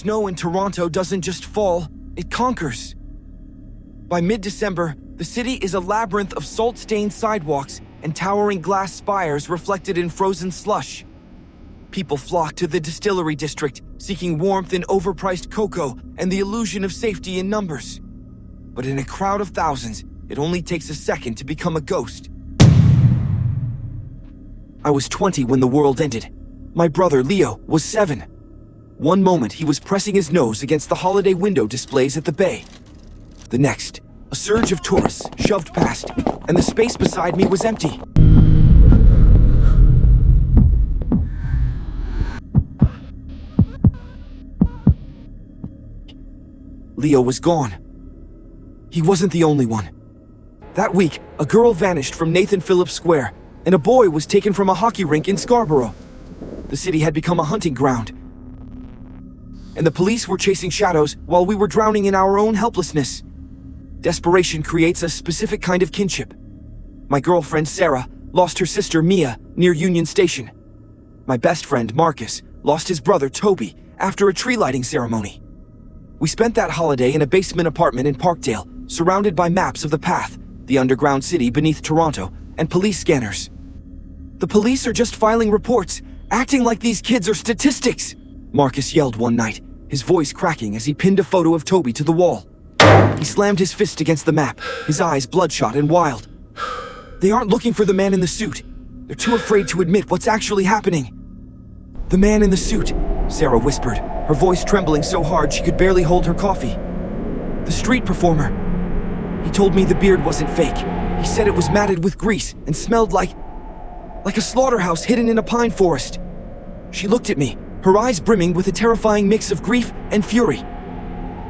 snow in Toronto doesn't just fall, it conquers. By mid-December, the city is a labyrinth of salt-stained sidewalks and towering glass spires reflected in frozen slush. People flock to the distillery district, seeking warmth in overpriced cocoa and the illusion of safety in numbers. But in a crowd of thousands, it only takes a second to become a ghost. I was 20 when the world ended. My brother, Leo, was 7. One moment, he was pressing his nose against the holiday window displays at the bay. The next, a surge of tourists shoved past, and the space beside me was empty. Leo was gone. He wasn't the only one. That week, a girl vanished from Nathan Phillips Square, and a boy was taken from a hockey rink in Scarborough. The city had become a hunting ground, and the police were chasing shadows while we were drowning in our own helplessness. Desperation creates a specific kind of kinship. My girlfriend, Sarah, lost her sister, Mia, near Union Station. My best friend, Marcus, lost his brother, Toby, after a tree lighting ceremony. We spent that holiday in a basement apartment in Parkdale, surrounded by maps of the path, the underground city beneath Toronto, and police scanners. The police are just filing reports, acting like these kids are statistics, Marcus yelled one night, his voice cracking as he pinned a photo of Toby to the wall. He slammed his fist against the map, his eyes bloodshot and wild. They aren't looking for the man in the suit. They're too afraid to admit what's actually happening. The man in the suit, Sarah whispered, her voice trembling so hard she could barely hold her coffee. The street performer. He told me the beard wasn't fake. He said it was matted with grease and smelled like a slaughterhouse hidden in a pine forest. She looked at me, her eyes brimming with a terrifying mix of grief and fury.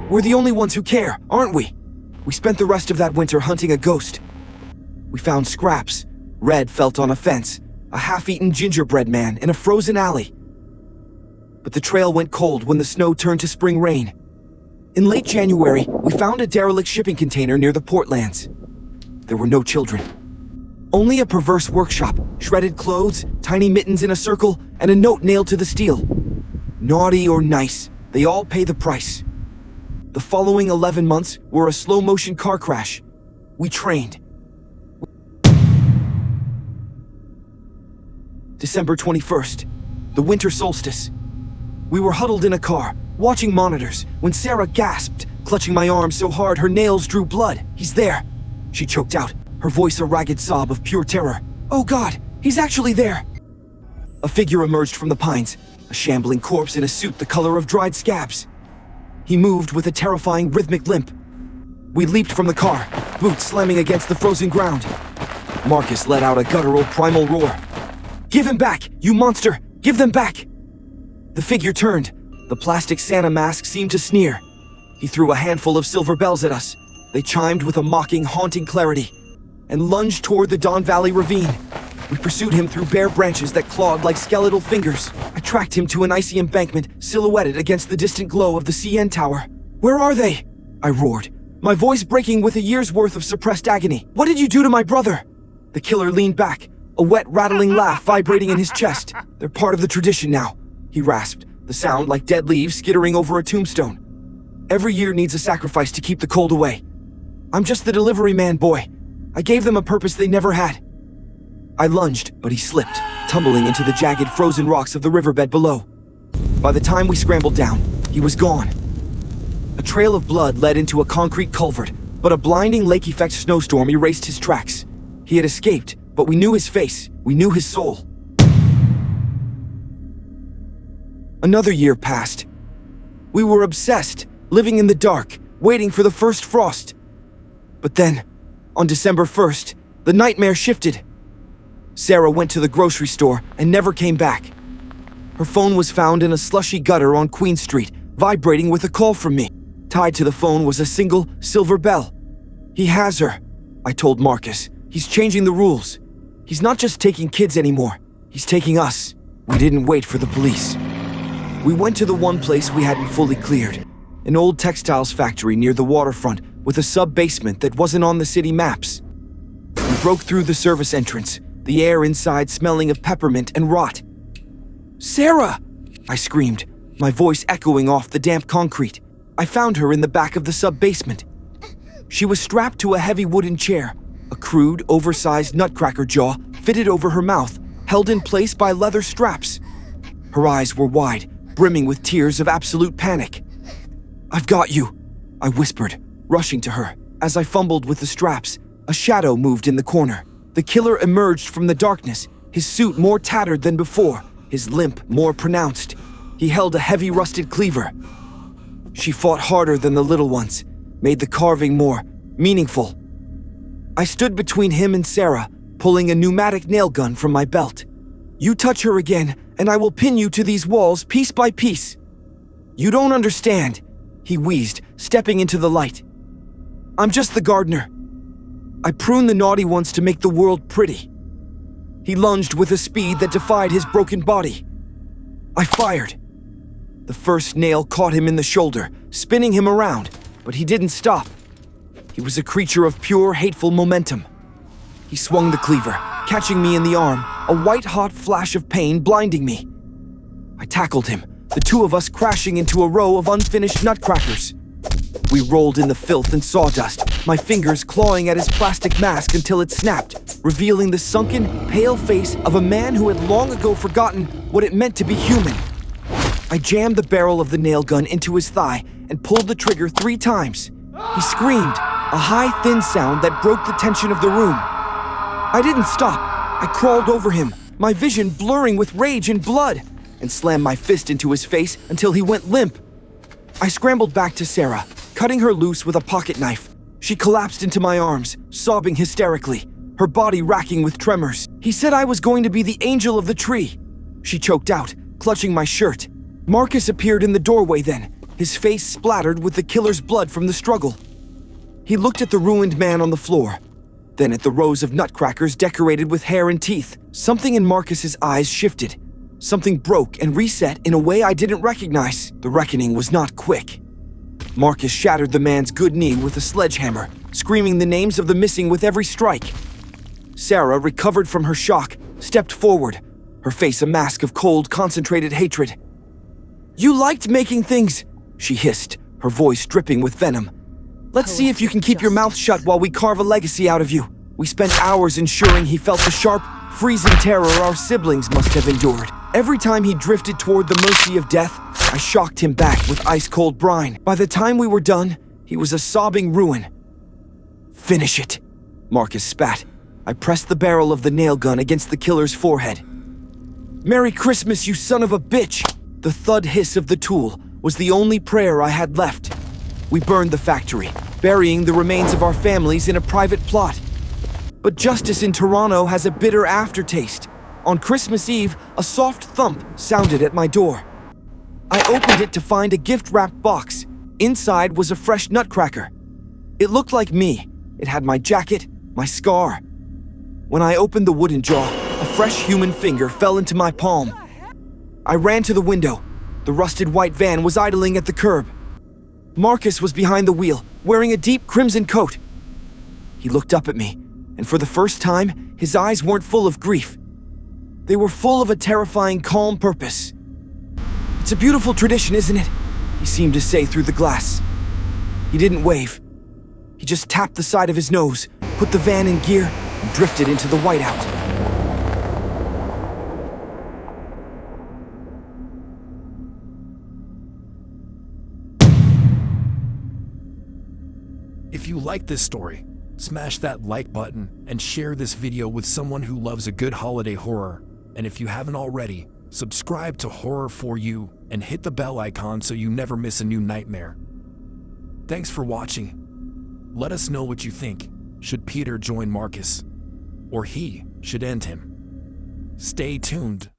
We're the only ones who care, aren't we? We spent the rest of that winter hunting a ghost. We found scraps, red felt on a fence, a half-eaten gingerbread man in a frozen alley. But the trail went cold when the snow turned to spring rain. In late January, we found a derelict shipping container near the Portlands. There were no children. Only a perverse workshop, shredded clothes, tiny mittens in a circle, and a note nailed to the steel. Naughty or nice, they all pay the price. The following 11 months were a slow-motion car crash. We trained. December 21st, the winter solstice. We were huddled in a car, watching monitors, when Sarah gasped, clutching my arm so hard her nails drew blood. He's there, she choked out, her voice a ragged sob of pure terror. Oh God, he's actually there. A figure emerged from the pines, a shambling corpse in a suit the color of dried scabs. He moved with a terrifying rhythmic limp. We leaped from the car, boots slamming against the frozen ground. Marcus let out a guttural primal roar. Give him back, you monster! Give them back! The figure turned. The plastic Santa mask seemed to sneer. He threw a handful of silver bells at us. They chimed with a mocking, haunting clarity, and lunged toward the Don Valley ravine. We pursued him through bare branches that clawed like skeletal fingers. I tracked him to an icy embankment, silhouetted against the distant glow of the CN Tower. Where are they? I roared, my voice breaking with a year's worth of suppressed agony. What did you do to my brother? The killer leaned back, a wet, rattling laugh vibrating in his chest. They're part of the tradition now, he rasped, the sound like dead leaves skittering over a tombstone. Every year needs a sacrifice to keep the cold away. I'm just the delivery man, boy. I gave them a purpose they never had. I lunged, but he slipped, tumbling into the jagged, frozen rocks of the riverbed below. By the time we scrambled down, he was gone. A trail of blood led into a concrete culvert, but a blinding lake-effect snowstorm erased his tracks. He had escaped, but we knew his face, we knew his soul. Another year passed. We were obsessed, living in the dark, waiting for the first frost. But then, on December 1st, the nightmare shifted. Sarah went to the grocery store and never came back. Her phone was found in a slushy gutter on Queen Street, vibrating with a call from me. Tied to the phone was a single silver bell. He has her, I told Marcus. He's changing the rules. He's not just taking kids anymore. He's taking us. We didn't wait for the police. We went to the one place we hadn't fully cleared, an old textiles factory near the waterfront with a sub-basement that wasn't on the city maps. We broke through the service entrance, the air inside smelling of peppermint and rot. Sarah! I screamed, my voice echoing off the damp concrete. I found her in the back of the sub-basement. She was strapped to a heavy wooden chair, a crude, oversized nutcracker jaw fitted over her mouth, held in place by leather straps. Her eyes were wide, brimming with tears of absolute panic. "I've got you," I whispered, rushing to her. As I fumbled with the straps, a shadow moved in the corner. The killer emerged from the darkness, his suit more tattered than before, his limp more pronounced. He held a heavy rusted cleaver. She fought harder than the little ones, made the carving more meaningful. I stood between him and Sarah, pulling a pneumatic nail gun from my belt. "You touch her again, and I will pin you to these walls piece by piece." "You don't understand," he wheezed, stepping into the light. "I'm just the gardener. I prune the naughty ones to make the world pretty." He lunged with a speed that defied his broken body. I fired. The first nail caught him in the shoulder, spinning him around, but he didn't stop. He was a creature of pure, hateful momentum. He swung the cleaver, catching me in the arm, a white-hot flash of pain blinding me. I tackled him, the two of us crashing into a row of unfinished nutcrackers. We rolled in the filth and sawdust, my fingers clawing at his plastic mask until it snapped, revealing the sunken, pale face of a man who had long ago forgotten what it meant to be human. I jammed the barrel of the nail gun into his thigh and pulled the trigger 3 times. He screamed, a high, thin sound that broke the tension of the room. I didn't stop. I crawled over him, my vision blurring with rage and blood, and slammed my fist into his face until he went limp. I scrambled back to Sarah, cutting her loose with a pocket knife. She collapsed into my arms, sobbing hysterically, her body racking with tremors. "He said I was going to be the angel of the tree," she choked out, clutching my shirt. Marcus appeared in the doorway then, his face splattered with the killer's blood from the struggle. He looked at the ruined man on the floor, then at the rows of nutcrackers decorated with hair and teeth. Something in Marcus's eyes shifted. Something broke and reset in a way I didn't recognize. The reckoning was not quick. Marcus shattered the man's good knee with a sledgehammer, screaming the names of the missing with every strike. Sarah, recovered from her shock, stepped forward, her face a mask of cold, concentrated hatred. "You liked making things," she hissed, her voice dripping with venom. "Let's see if you can keep your mouth shut while we carve a legacy out of you." We spent hours ensuring he felt the sharp, freezing terror our siblings must have endured. Every time he drifted toward the mercy of death, I shocked him back with ice-cold brine. By the time we were done, he was a sobbing ruin. "Finish it," Marcus spat. I pressed the barrel of the nail gun against the killer's forehead. "Merry Christmas, you son of a bitch!" The thud hiss of the tool was the only prayer I had left. We burned the factory, burying the remains of our families in a private plot. But justice in Toronto has a bitter aftertaste. On Christmas Eve, a soft thump sounded at my door. I opened it to find a gift-wrapped box. Inside was a fresh nutcracker. It looked like me. It had my jacket, my scar. When I opened the wooden jaw, a fresh human finger fell into my palm. I ran to the window. The rusted white van was idling at the curb. Marcus was behind the wheel, wearing a deep crimson coat. He looked up at me, and for the first time, his eyes weren't full of grief. They were full of a terrifying, calm purpose. "It's a beautiful tradition, isn't it?" he seemed to say through the glass. He didn't wave. He just tapped the side of his nose, put the van in gear, and drifted into the whiteout. If you like this story, smash that like button and share this video with someone who loves a good holiday horror. And if you haven't already, subscribe to Horror4U and hit the bell icon so you never miss a new nightmare. Thanks for watching. Let us know what you think. Should Peter join Marcus? Or he should end him? Stay tuned.